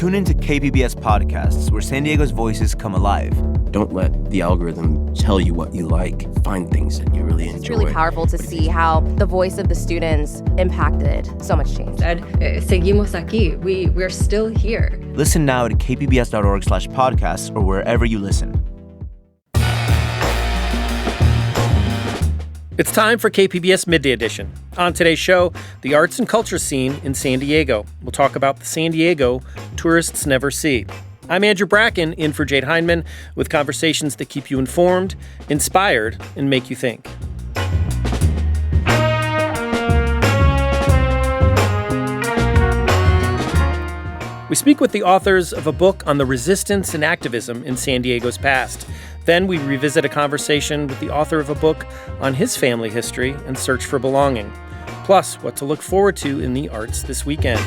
Tune into KPBS Podcasts, where San Diego's voices come alive. Don't let the algorithm tell you what you like. Find things that you really enjoy. It's really powerful to see how the voice of the students impacted so much change. Seguimos aquí. We're still here. Listen now at kpbs.org/podcasts or wherever you listen. It's time for KPBS Midday Edition. On today's show, the arts and culture scene in San Diego. We'll talk about the San Diego tourists never see. I'm Andrew Bracken, in for Jade Hindman, with conversations that keep you informed, inspired, and make you think. We speak with the authors of a book on the resistance and activism in San Diego's past. Then we revisit a conversation with the author of a book on his family history and search for belonging. Plus, what to look forward to in the arts this weekend.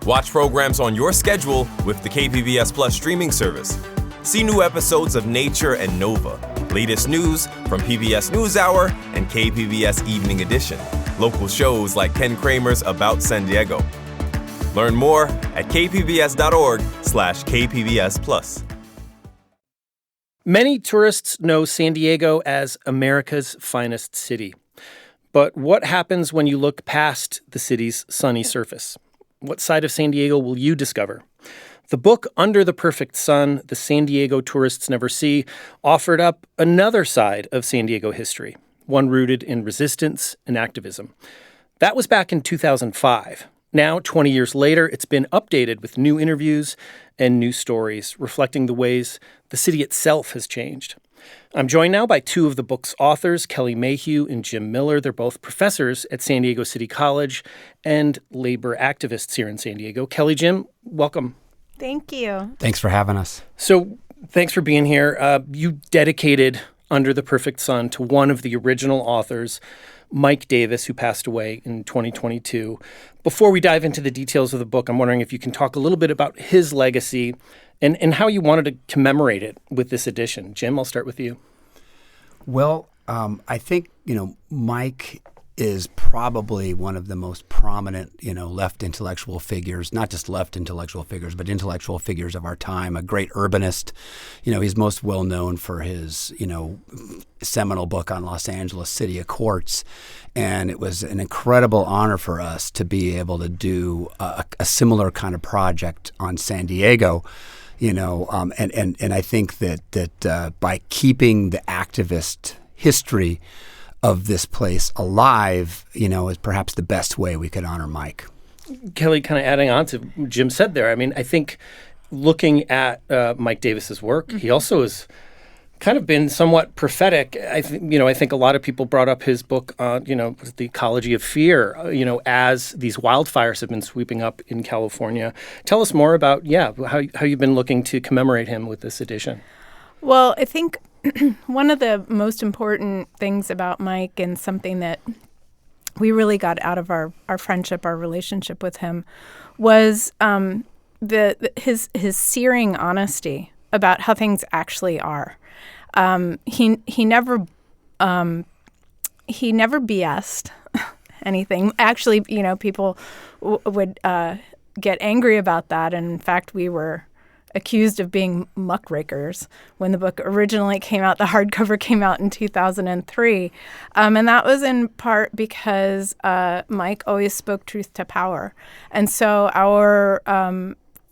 Watch programs on your schedule with the KPBS Plus streaming service. See new episodes of Nature and Nova, latest news from PBS NewsHour and KPBS Evening Edition, local shows like Ken Kramer's About San Diego. Learn more at kpbs.org/KPBS Plus. Many tourists know San Diego as America's finest city. But what happens when you look past the city's sunny surface? What side of San Diego will you discover? The book, Under the Perfect Sun, The San Diego Tourists Never See, offered up another side of San Diego history, one rooted in resistance and activism. That was back in 2005. Now, 20 years later, it's been updated with new interviews and new stories reflecting the ways the city itself has changed. I'm joined now by two of the book's authors, Kelly Mayhew and Jim Miller. They're both professors at San Diego City College and labor activists here in San Diego. Kelly, Jim, welcome. Thank you. Thanks for having us. So thanks for being here. You dedicated Under the Perfect Sun to one of the original authors, Mike Davis, who passed away in 2022. Before we dive into the details of the book, I'm wondering if you can talk a little bit about his legacy and how you wanted to commemorate it with this edition. Jim, I'll start with you. Well, I think, Mike is probably one of the most prominent, left intellectual figures, not just left intellectual figures, but intellectual figures of our time, a great urbanist. He's most well known for his, seminal book on Los Angeles City of Quartz. And it was an incredible honor for us to be able to do a similar kind of project on San Diego. And I think that by keeping the activist history of this place alive, is perhaps the best way we could honor Mike. Kelly, kind of adding on to what Jim said there, I think looking at Mike Davis's work, he also has kind of been somewhat prophetic. I think a lot of people brought up his book on, the ecology of fear, as these wildfires have been sweeping up in California. Tell us more about, how you've been looking to commemorate him with this edition. Well, I think one of the most important things about Mike, and something that we really got out of our friendship, our relationship with him, was his searing honesty about how things actually are. He never BS'd anything. Actually, people would get angry about that. And in fact, we were accused of being muckrakers when the book originally came out. The hardcover came out in 2003. And that was in part because Mike always spoke truth to power. And so our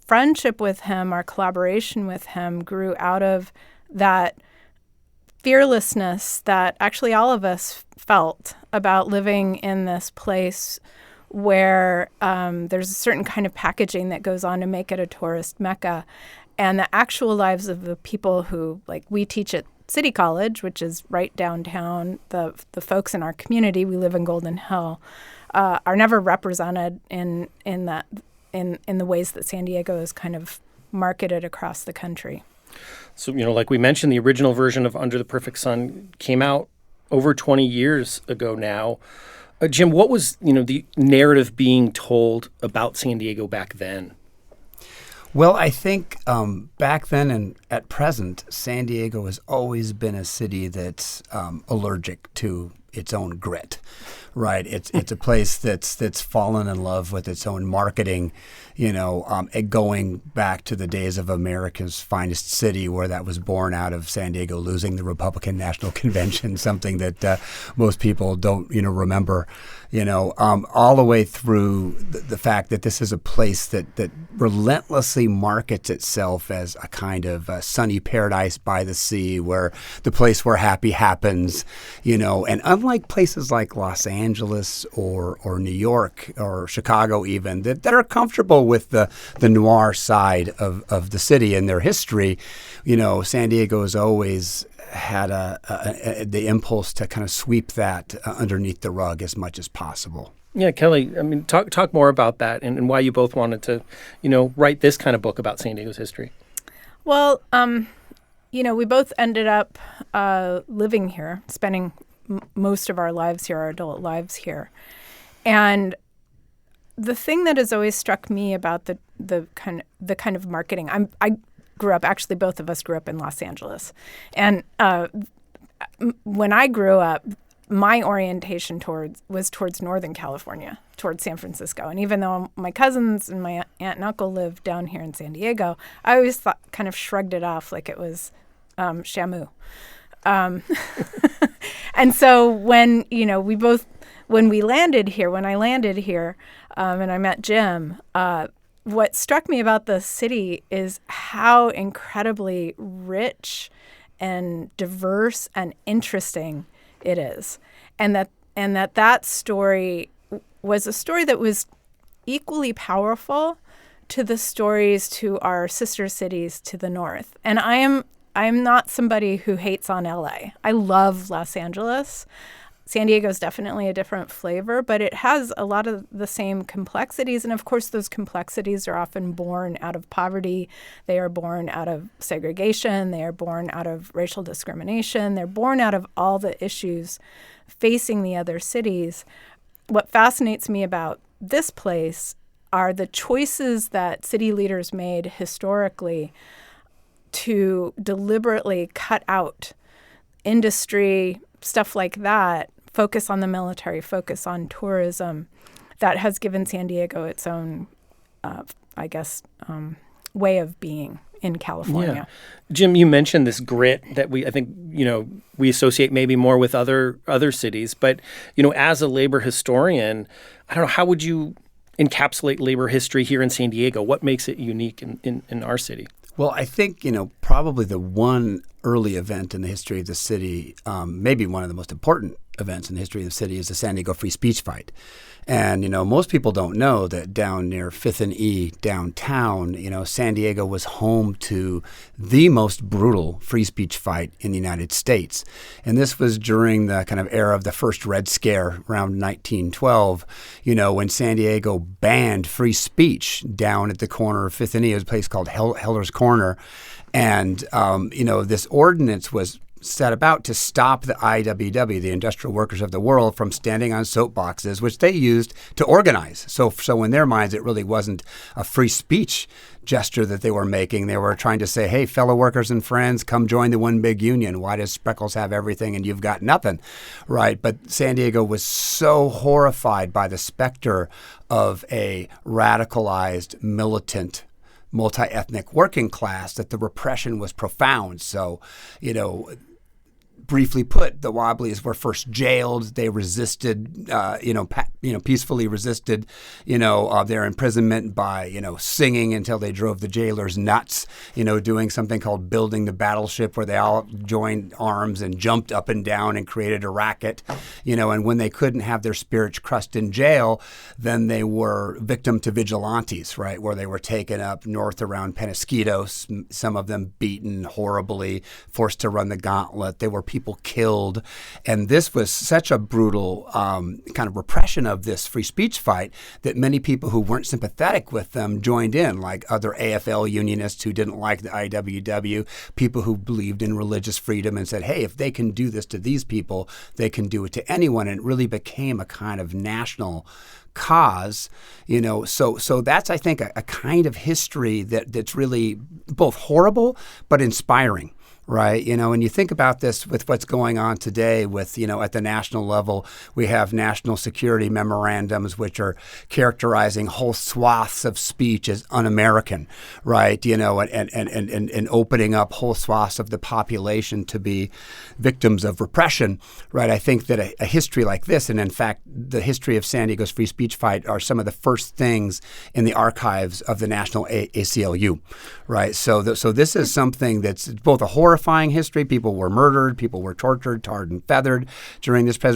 friendship with him, our collaboration with him, grew out of that fearlessness that actually all of us felt about living in this place where there's a certain kind of packaging that goes on to make it a tourist mecca. And the actual lives of the people who, we teach at City College, which is right downtown, the folks in our community, we live in Golden Hill, are never represented in the ways that San Diego is kind of marketed across the country. So, like we mentioned, the original version of Under the Perfect Sun came out over 20 years ago now. Jim, what was, the narrative being told about San Diego back then? Well, I think back then and at present, San Diego has always been a city that's allergic to its own grit, right? It's a place that's fallen in love with its own marketing, going back to the days of America's finest city, where that was born out of San Diego losing the Republican National Convention, something that most people don't, remember. All the way through the fact that this is a place that relentlessly markets itself as a kind of sunny paradise by the sea, where the place where happy happens, and unlike places like Los Angeles or New York or Chicago even, that are comfortable with the noir side of the city and their history, San Diego has always had the impulse to kind of sweep that underneath the rug as much as possible. Yeah, Kelly, talk more about that and why you both wanted to, write this kind of book about San Diego's history. Well, we both ended up living here, spending most of our lives here, our adult lives here. And the thing that has always struck me about the kind of marketing, I grew up, actually both of us grew up in Los Angeles. And when I grew up, my orientation was towards Northern California, towards San Francisco. And even though my cousins and my aunt and uncle lived down here in San Diego, I always kind of shrugged it off like it was Shamu. And so when I landed here and I met Jim, what struck me about the city is how incredibly rich and diverse and interesting it is. And that story was a story that was equally powerful to the stories to our sister cities to the north. And I am not somebody who hates on LA. I love Los Angeles. San Diego is definitely a different flavor, but it has a lot of the same complexities. And of course, those complexities are often born out of poverty. They are born out of segregation. They are born out of racial discrimination. They're born out of all the issues facing the other cities. What fascinates me about this place are the choices that city leaders made historically to deliberately cut out industry, stuff like that, focus on the military, focus on tourism, that has given San Diego its own, way of being in California. Yeah. Jim, you mentioned this grit that we associate maybe more with other cities. But, as a labor historian, I don't know, how would you encapsulate labor history here in San Diego? What makes it unique in our city? Well, I think, probably the one early event in the history of the city, maybe one of the most important events in the history of the city, is the San Diego free speech fight. And, most people don't know that down near 5th and E downtown, San Diego was home to the most brutal free speech fight in the United States. And this was during the kind of era of the first Red Scare around 1912, when San Diego banned free speech down at the corner of 5th and E. It was a place called Heller's Corner. And, this ordinance was set about to stop the IWW, the Industrial Workers of the World, from standing on soapboxes, which they used to organize. So in their minds, it really wasn't a free speech gesture that they were making. They were trying to say, hey, fellow workers and friends, come join the one big union. Why does Spreckles have everything and you've got nothing? Right. But San Diego was so horrified by the specter of a radicalized, militant, multi-ethnic working class that the repression was profound. So, briefly put, the Wobblies were first jailed. They resisted, peacefully resisted, their imprisonment by, singing until they drove the jailers nuts, doing something called building the battleship, where they all joined arms and jumped up and down and created a racket, and when they couldn't have their spirits crushed in jail, then they were victim to vigilantes, right, where they were taken up north around Penasquitos, some of them beaten horribly, forced to run the gauntlet. They were people killed. And this was such a brutal kind of repression beginning of this free speech fight that many people who weren't sympathetic with them joined in, like other AFL unionists who didn't like the IWW, people who believed in religious freedom and said, hey, if they can do this to these people, they can do it to anyone. And it really became a kind of national cause, so that's, I think, a kind of history that's really both horrible but inspiring. Right. And you think about this with what's going on today with, at the national level, we have national security memorandums, which are characterizing whole swaths of speech as un-American. Right. And opening up whole swaths of the population to be victims of repression. Right. I think that a history like this, and in fact, the history of San Diego's free speech fight, are some of the first things in the archives of the National ACLU. Right. So this is something that's both a horrifying history. People were murdered, people were tortured, tarred and feathered during this press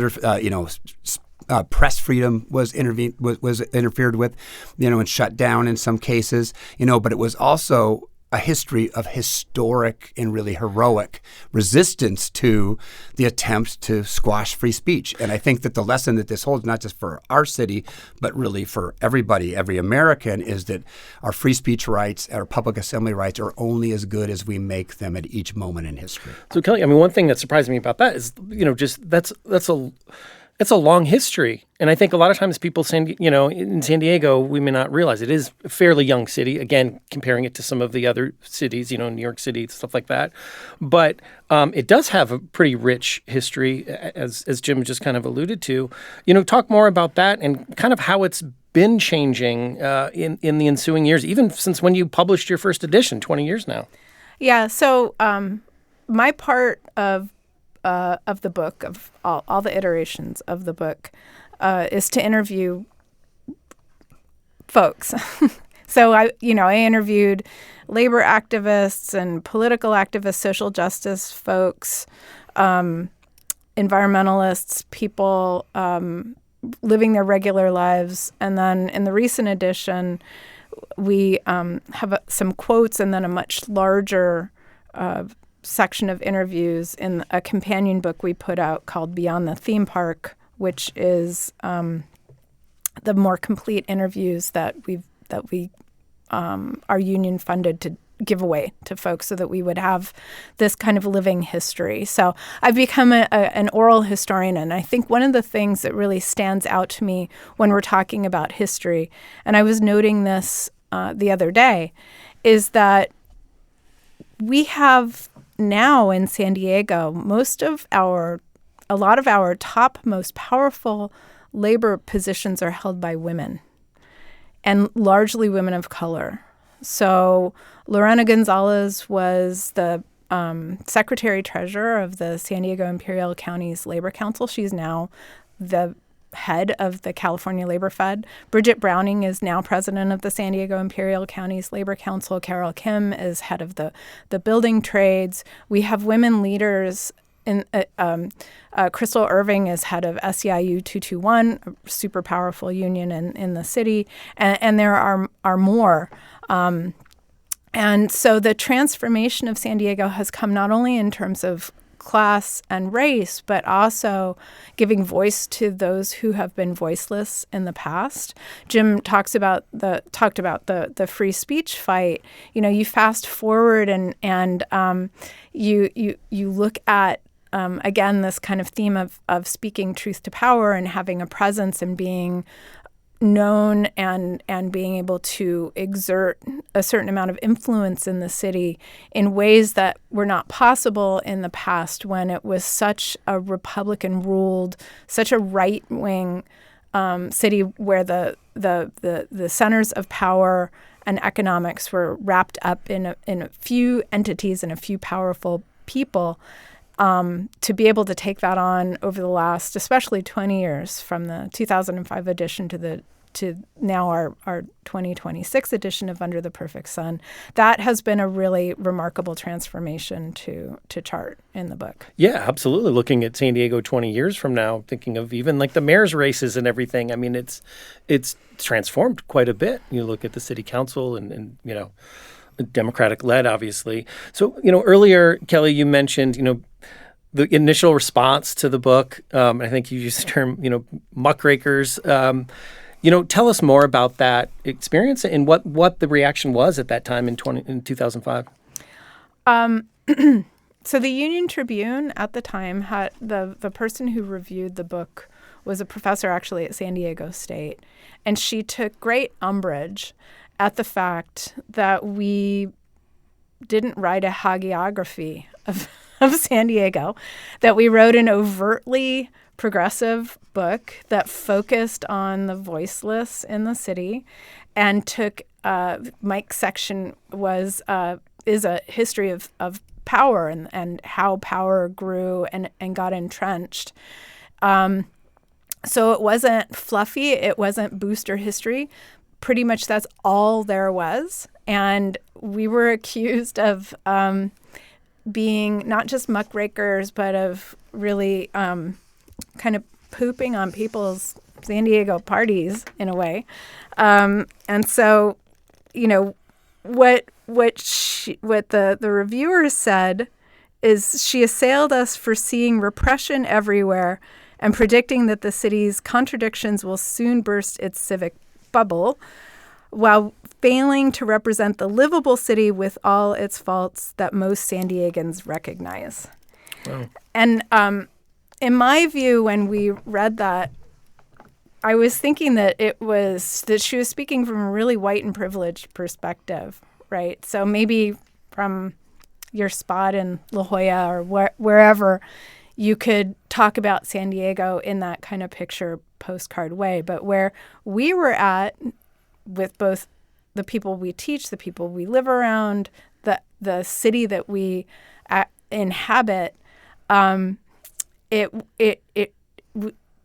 freedom was interfered with, and shut down in some cases, but it was also a history of historic and really heroic resistance to the attempt to squash free speech. And I think that the lesson that this holds, not just for our city, but really for everybody, every American, is that our free speech rights, our public assembly rights, are only as good as we make them at each moment in history. So, Kelly, one thing that surprised me about that is, it's a long history. And I think a lot of times people, in San Diego, we may not realize it is a fairly young city, again, comparing it to some of the other cities, New York City, stuff like that. But it does have a pretty rich history, as Jim just kind of alluded to. Talk more about that and kind of how it's been changing in the ensuing years, even since when you published your first edition 20 years now. Yeah, so my part of the book, of all the iterations of the book, is to interview folks. So I interviewed labor activists and political activists, social justice folks, environmentalists, people living their regular lives. And then in the recent edition, we have some quotes and then a much larger section of interviews in a companion book we put out called Beyond the Theme Park, which is the more complete interviews that we our union funded to give away to folks so that we would have this kind of living history. So I've become an oral historian, and I think one of the things that really stands out to me when we're talking about history, and I was noting this the other day, is that we have now in San Diego, a lot of our top, most powerful labor positions are held by women, and largely women of color. So Lorena Gonzalez was the secretary-treasurer of the San Diego Imperial County's Labor Council. She's now the head of the California Labor Fed. Bridget Browning is now president of the San Diego Imperial County's Labor Council. Carol Kim is head of the building trades. We have women leaders. Crystal Irving is head of SEIU 221, a super powerful union in the city, and there are more. And so the transformation of San Diego has come not only in terms of class and race, but also giving voice to those who have been voiceless in the past. Jim talked about the free speech fight. You fast forward and you look at again this kind of theme of speaking truth to power and having a presence and being known and being able to exert a certain amount of influence in the city in ways that were not possible in the past when it was such a Republican-ruled, such a right-wing city where the centers of power and economics were wrapped up in a few entities and a few powerful people. To be able to take that on over the last, especially 20 years, from the 2005 edition to now our 2026 edition of Under the Perfect Sun, that has been a really remarkable transformation to chart in the book. Yeah, absolutely. Looking at San Diego 20 years from now, thinking of even like the mayor's races and everything. I mean, it's transformed quite a bit. You look at the city council and Democratic led, obviously. So, earlier, Kelly, you mentioned, the initial response to the book. I think you used the term, muckrakers. Tell us more about that experience and what the reaction was at that time in 2005. So the Union Tribune at the time had the person who reviewed the book was a professor actually at San Diego State, and she took great umbrage at the fact that we didn't write a hagiography of San Diego, that we wrote an overtly progressive book that focused on the voiceless in the city, and took Mike's section is a history of power and how power grew and got entrenched. So it wasn't fluffy, it wasn't booster history. Pretty much that's all there was. And we were accused of being not just muckrakers, but of really kind of pooping on people's San Diego parties in a way. And so, what the reviewer said is she assailed us for seeing repression everywhere and predicting that the city's contradictions will soon burst its civic bubble, while failing to represent the livable city with all its faults that most San Diegans recognize. Wow. And in my view, when we read that, I was thinking that she was speaking from a really white and privileged perspective, right? So maybe from your spot in La Jolla or wherever, you could talk about San Diego in that kind of picture postcard way. But where we were at with both the people we teach, the people we live around, the city that we inhabit,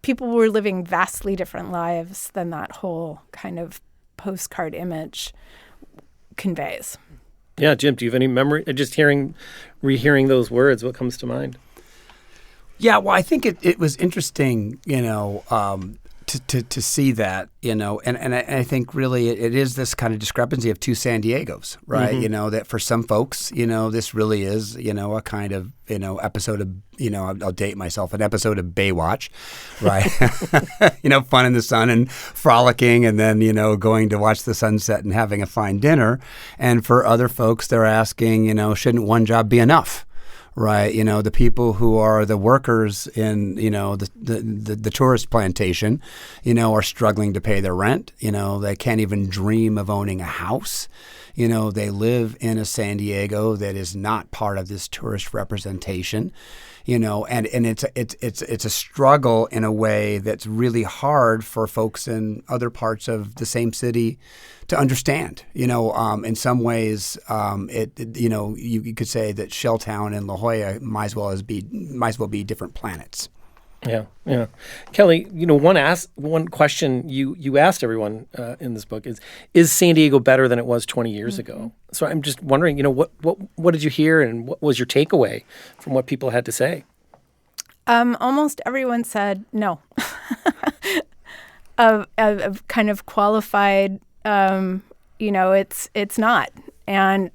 people were living vastly different lives than that whole kind of postcard image conveys. Yeah, Jim, do you have any memory? Just rehearing those words, what comes to mind? Yeah, well, I think it was interesting, to see that, and I think really it is this kind of discrepancy of two San Diegos, right? Mm-hmm. That for some folks, this really is, a kind of, episode of, I'll date myself, an episode of Baywatch, right? Fun in the sun and frolicking and then, going to watch the sunset and having a fine dinner. And for other folks, they're asking, shouldn't one job be enough? Right, the people who are the workers in, the tourist plantation, are struggling to pay their rent. They can't even dream of owning a house. They live in a San Diego that is not part of this tourist representation. And it's a struggle in a way that's really hard for folks in other parts of the same city to understand. In some ways, you could say that Shelltown and La Jolla might as well be different planets. Yeah. Kelly, one question you asked everyone in this book is San Diego better than it was 20 years ago? So I'm just wondering, what did you hear and what was your takeaway from what people had to say? Almost everyone said no. of kind of qualified, it's not. And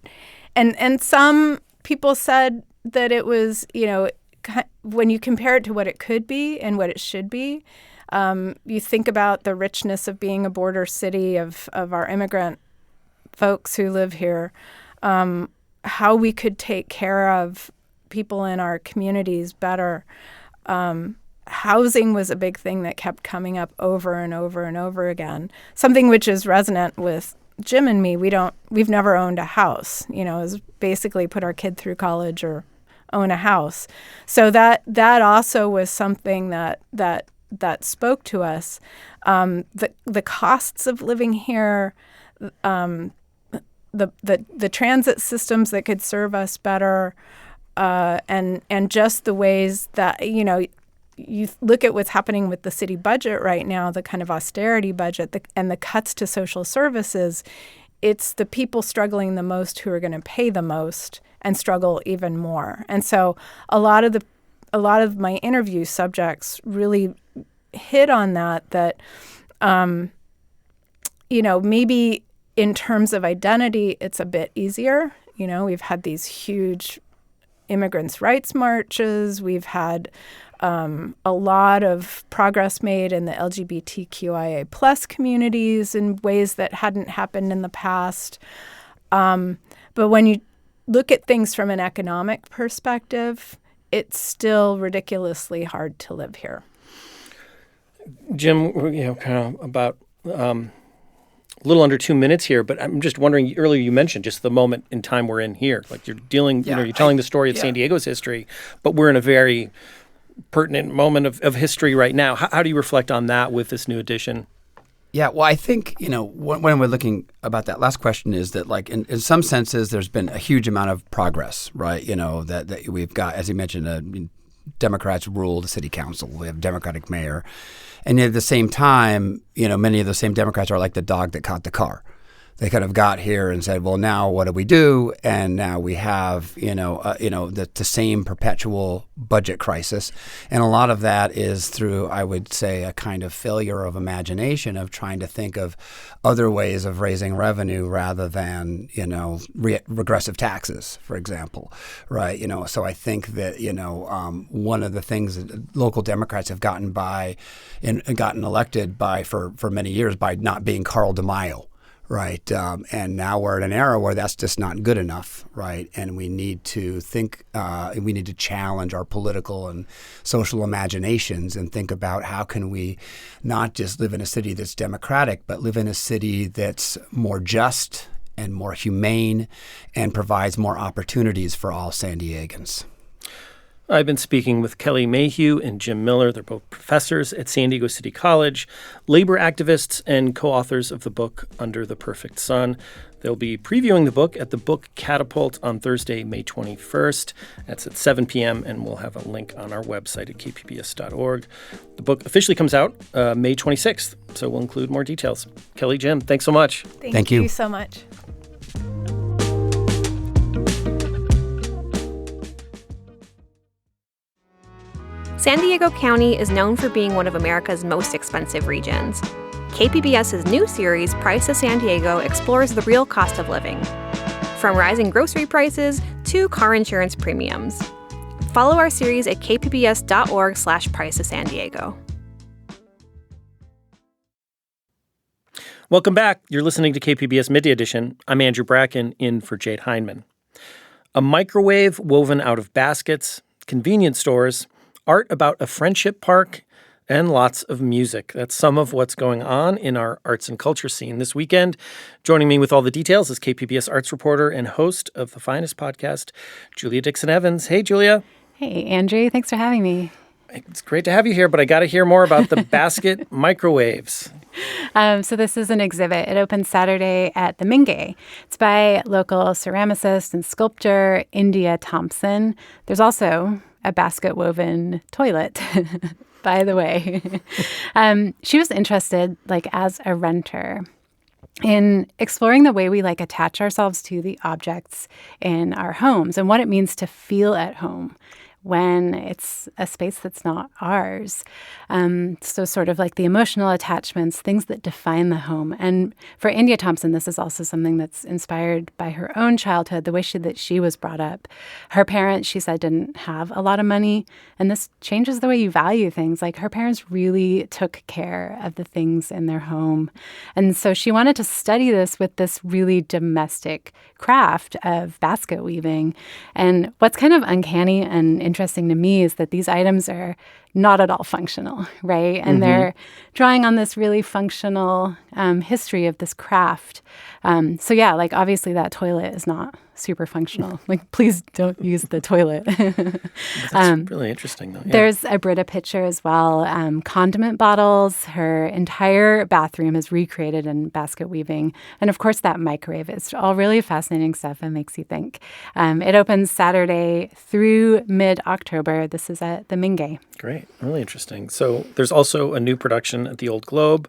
some people said that it was, when you compare it to what it could be and what it should be, you think about the richness of being a border city of our immigrant folks who live here, how we could take care of people in our communities better. Housing was a big thing that kept coming up over and over and over again, something which is resonant with Jim and me. We've never owned a house, is basically put our kid through college or own a house. So that also was something that spoke to us. The costs of living here, the transit systems that could serve us better, and just the ways that, you look at what's happening with the city budget right now, the kind of austerity budget and the cuts to social services. It's the people struggling the most who are going to pay the most and struggle even more. And so a lot of my interview subjects really hit on that maybe in terms of identity, it's a bit easier. We've had these huge immigrants' rights marches. We've had a lot of progress made in the LGBTQIA plus communities in ways that hadn't happened in the past. But when you look at things from an economic perspective, it's still ridiculously hard to live here. Jim, kind of about a little under 2 minutes here, but I'm just wondering, earlier you mentioned just the moment in time we're in here. Like you're dealing, you're telling the story of San Diego's history, but we're in a very pertinent moment of history right now. How do you reflect on that with this new edition? Yeah, well, I think, when we're looking about that last question is that, like, in some senses, there's been a huge amount of progress, right? That we've got, as you mentioned, Democrats rule the city council. We have a Democratic mayor. And at the same time, many of the same Democrats are like the dog that caught the car. They kind of got here and said, well, now what do we do? And now we have, the same perpetual budget crisis. And a lot of that is through, I would say, a kind of failure of imagination of trying to think of other ways of raising revenue rather than, regressive taxes, for example, right? So I think that, one of the things that local Democrats have gotten elected by for many years by not being Carl DeMaio. Right. And now we're in an era where that's just not good enough. Right. And we need to think we need to challenge our political and social imaginations and think about how can we not just live in a city that's democratic, but live in a city that's more just and more humane and provides more opportunities for all San Diegans. I've been speaking with Kelly Mayhew and Jim Miller. They're both professors at San Diego City College, labor activists, and co-authors of the book Under the Perfect Sun. They'll be previewing the book at the Book Catapult on Thursday, May 21st. That's at 7 p.m., and we'll have a link on our website at kpbs.org. The book officially comes out May 26th, so we'll include more details. Kelly, Jim, thanks so much. Thank you so much. San Diego County is known for being one of America's most expensive regions. KPBS's new series, Price of San Diego, explores the real cost of living, from rising grocery prices to car insurance premiums. Follow our series at kpbs.org/Price of San Diego. Welcome back. You're listening to KPBS Midday Edition. I'm Andrew Bracken, in for Jade Hindman. A microwave woven out of baskets, convenience stores, art about a friendship park, and lots of music. That's some of what's going on in our arts and culture scene this weekend. Joining me with all the details is KPBS arts reporter and host of the Finest podcast, Julia Dixon Evans. Hey, Julia. Hey, Andrew. Thanks for having me. It's great to have you here, but I got to hear more about the basket microwaves. So this is an exhibit. It opens Saturday at the Midday. It's by local ceramicist and sculptor India Thompson. There's also a basket-woven toilet, by the way. She was interested, as a renter, in exploring the way we, attach ourselves to the objects in our homes and what it means to feel at home when it's a space that's not ours. So sort of the emotional attachments, things that define the home. And for India Thompson, this is also something that's inspired by her own childhood, the way that she was brought up. Her parents, she said, didn't have a lot of money, and this changes the way you value things. Her parents really took care of the things in their home. And so she wanted to study this with this really domestic craft of basket weaving. And what's kind of uncanny and interesting to me is that these items are not at all functional, right? And they're drawing on this really functional history of this craft. So yeah, obviously that toilet is not super functional. Please don't use the toilet. That's really interesting, though. Yeah. There's a Brita picture as well. Condiment bottles. Her entire bathroom is recreated in basket weaving. And of course, that microwave. It's all really fascinating stuff and makes you think. It opens Saturday through mid-October. This is at the Midday. Great. Really interesting. So there's also a new production at the Old Globe.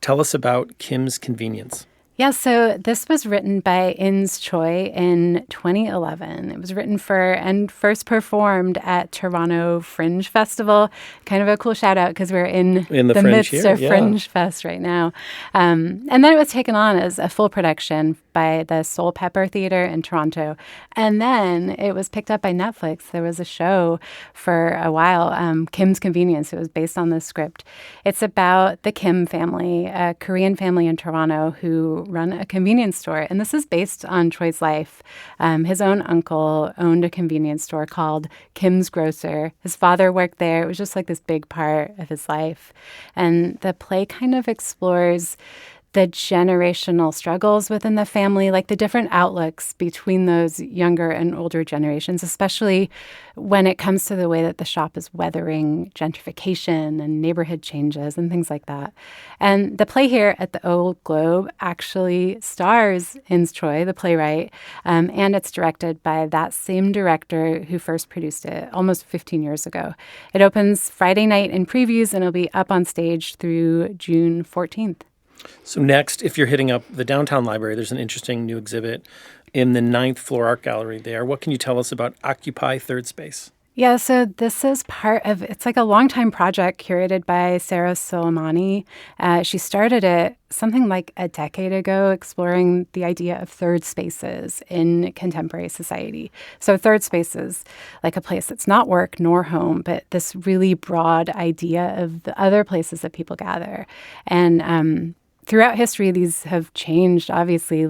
Tell us about Kim's Convenience. Yeah, so this was written by Ins Choi in 2011. It was written for and first performed at Toronto Fringe Festival. Kind of a cool shout out because we're in the midst here, of Fringe Fest right now. And then it was taken on as a full production by the Soul Pepper Theatre in Toronto. And then it was picked up by Netflix. There was a show for a while, Kim's Convenience. It was based on this script. It's about the Kim family, a Korean family in Toronto who run a convenience store. And this is based on Choi's life. His own uncle owned a convenience store called Kim's Grocer. His father worked there. It was just like this big part of his life. And the play kind of explores the generational struggles within the family, like the different outlooks between those younger and older generations, especially when it comes to the way that the shop is weathering gentrification and neighborhood changes and things like that. And the play here at the Old Globe actually stars Ins Choi, the playwright, and it's directed by that same director who first produced it almost 15 years ago. It opens Friday night in previews, and it'll be up on stage through June 14th. So next, if you're hitting up the downtown library, there's an interesting new exhibit in the 9th floor art gallery there. What can you tell us about Occupy Third Space? Yeah, so this is part of, it's like a longtime project curated by Sarah Soleimani. She started it something like a decade ago, exploring the idea of third spaces in contemporary society. So third spaces, like a place that's not work nor home, but this really broad idea of the other places that people gather. And throughout history, these have changed, obviously,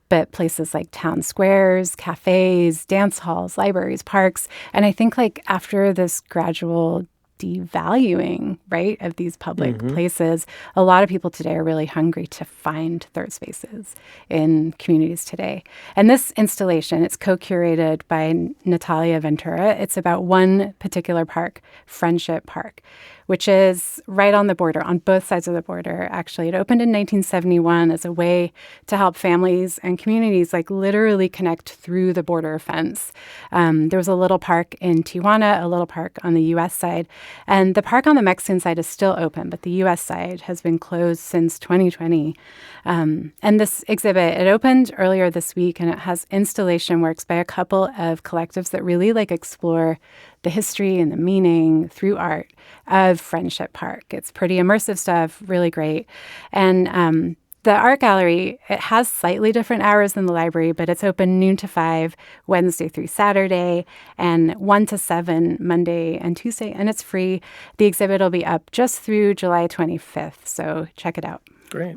but places like town squares, cafes, dance halls, libraries, parks. And I think after this gradual devaluing, right, of these public places, a lot of people today are really hungry to find third spaces in communities today. And this installation, it's co-curated by Natalia Ventura. It's about one particular park, Friendship Park, which is right on the border, on both sides of the border, actually. It opened in 1971 as a way to help families and communities literally connect through the border fence. There was a little park in Tijuana, a little park on the U.S. side, and the park on the Mexican side is still open, but the U.S. side has been closed since 2020. And this exhibit, it opened earlier this week, and it has installation works by a couple of collectives that really explore the history and the meaning through art of Friendship Park. It's pretty immersive stuff, really great. And the art gallery, it has slightly different hours than the library, but it's open noon to 5, Wednesday through Saturday, and 1 to 7, Monday and Tuesday, and it's free. The exhibit will be up just through July 25th, so check it out. Great.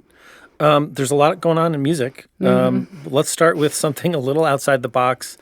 There's a lot going on in music. Let's start with something a little outside the box.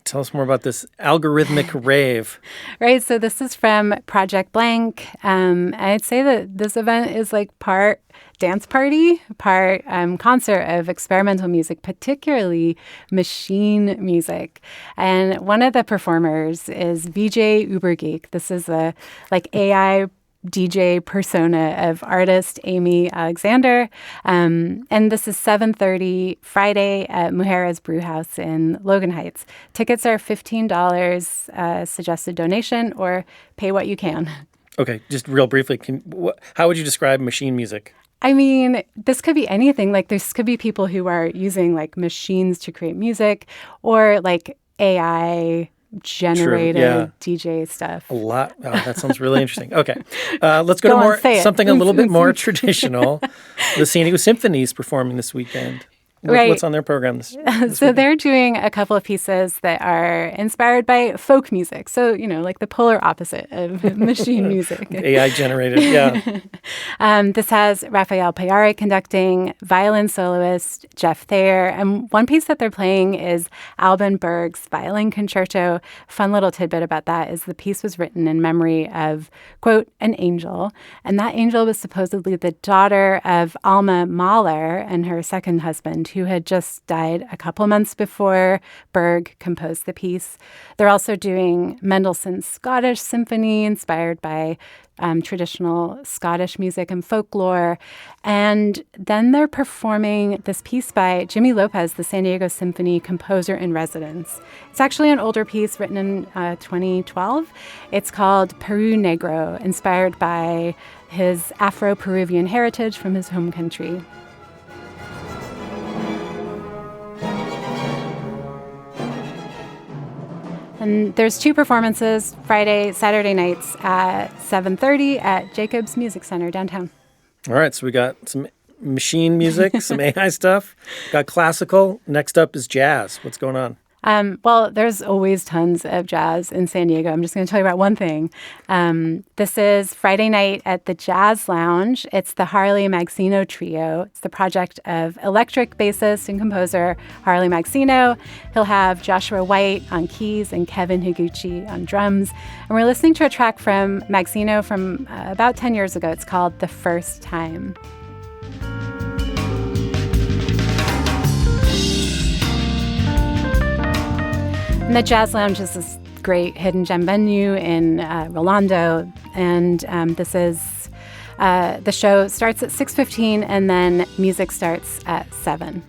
Tell us more about this algorithmic rave. Right. So this is from Project Blank. I'd say that this event is part dance party, part concert of experimental music, particularly machine music. And one of the performers is VJ Ubergeek. This is a AI DJ persona of artist Amy Alexander. And this is 7:30 Friday at Mujeres Brewhouse in Logan Heights. Tickets are $15 suggested donation, or pay what you can. Okay, just real briefly, how would you describe machine music? I mean, this could be anything. This could be people who are using machines to create music, or AI generated DJ stuff. A lot. Oh, that sounds really interesting. Okay. Let's go to something a little bit more traditional. The San Diego Symphony is performing this weekend. What's on their program this So they're doing a couple of pieces that are inspired by folk music. So, the polar opposite of machine music. AI generated, yeah. This has Rafael Payare conducting, violin soloist Jeff Thayer, and one piece that they're playing is Alban Berg's Violin Concerto. Fun little tidbit about that is the piece was written in memory of, quote, an angel, and that angel was supposedly the daughter of Alma Mahler and her second husband, who had just died a couple months before Berg composed the piece. They're also doing Mendelssohn's Scottish Symphony, inspired by traditional Scottish music and folklore. And then they're performing this piece by Jimmy Lopez, the San Diego Symphony composer in residence. It's actually an older piece written in 2012. It's called Peru Negro, inspired by his Afro-Peruvian heritage from his home country. And there's 2 performances, Saturday nights at 7:30 at Jacobs Music Center downtown. All right, so we got some machine music, some AI stuff, got classical. Next up is jazz. What's going on? Well, there's always tons of jazz in San Diego. I'm just going to tell you about one thing. This is Friday night at the Jazz Lounge. It's the Harley Magsino Trio. It's the project of electric bassist and composer Harley Magsino. He'll have Joshua White on keys and Kevin Higuchi on drums. And we're listening to a track from Magsino from about 10 years ago. It's called The First Time. And the Jazz Lounge is this great hidden gem venue in Rolando, and the show starts at 6:15, and then music starts at 7.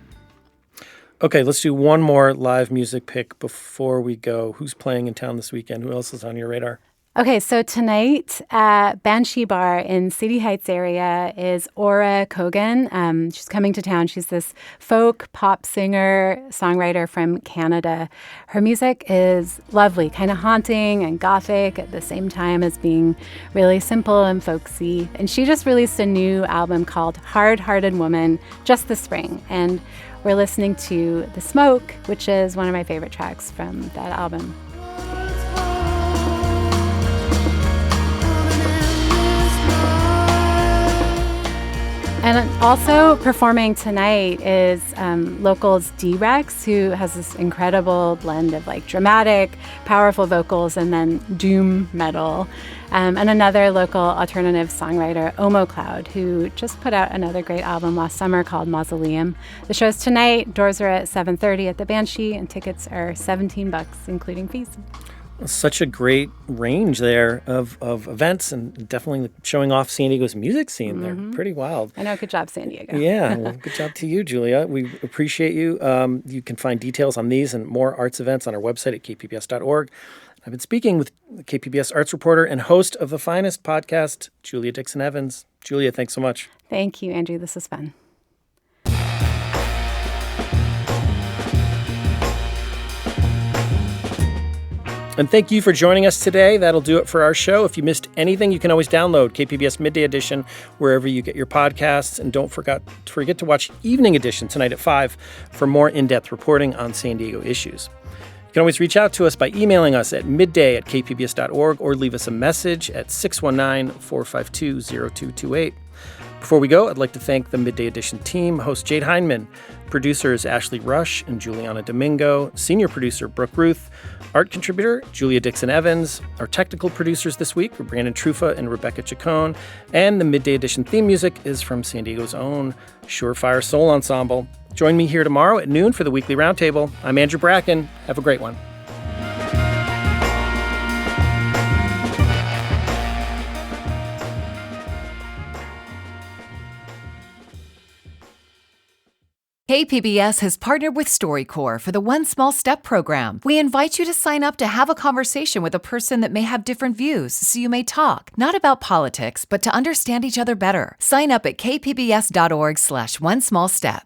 Okay, let's do one more live music pick before we go. Who's playing in town this weekend? Who else is on your radar? Okay, so tonight at Banshee Bar in City Heights area is Aura Kogan. She's coming to town. She's this folk pop singer, songwriter from Canada. Her music is lovely, kind of haunting and gothic at the same time as being really simple and folksy. And she just released a new album called Hard-Hearted Woman just this spring. And we're listening to The Smoke, which is one of my favorite tracks from that album. And also performing tonight is locals D-Rex, who has this incredible blend of like dramatic, powerful vocals and then doom metal. And another local alternative songwriter, Omo Cloud, who just put out another great album last summer called Mausoleum. The show's tonight. Doors are at 7:30 at the Banshee, and tickets are $17, including fees. Such a great range there of events, and definitely showing off San Diego's music scene. They're pretty wild. I know. Good job, San Diego. Yeah. Well, good job to you, Julia. We appreciate you. You can find details on these and more arts events on our website at kpbs.org. I've been speaking with KPBS arts reporter and host of The Finest podcast, Julia Dixon Evans. Julia, thanks so much. Thank you, Andrew. This was fun. And thank you for joining us today. That'll do it for our show. If you missed anything, you can always download KPBS Midday Edition wherever you get your podcasts. And don't forget to watch Evening Edition tonight at 5 for more in-depth reporting on San Diego issues. You can always reach out to us by emailing us at midday@kpbs.org or leave us a message at 619-452-0228. Before we go, I'd like to thank the Midday Edition team, host Jade Heinman, producers Ashley Rush and Juliana Domingo, senior producer Brooke Ruth, art contributor Julia Dixon Evans. Our technical producers this week were Brandon Trufa and Rebecca Chacon, and the Midday Edition theme music is from San Diego's own Surefire Soul Ensemble. Join me here tomorrow at noon for the Weekly Roundtable. I'm Andrew Bracken. Have a great one. KPBS has partnered with StoryCorps for the One Small Step program. We invite you to sign up to have a conversation with a person that may have different views, so you may talk, not about politics, but to understand each other better. Sign up at kpbs.org/onesmallstep.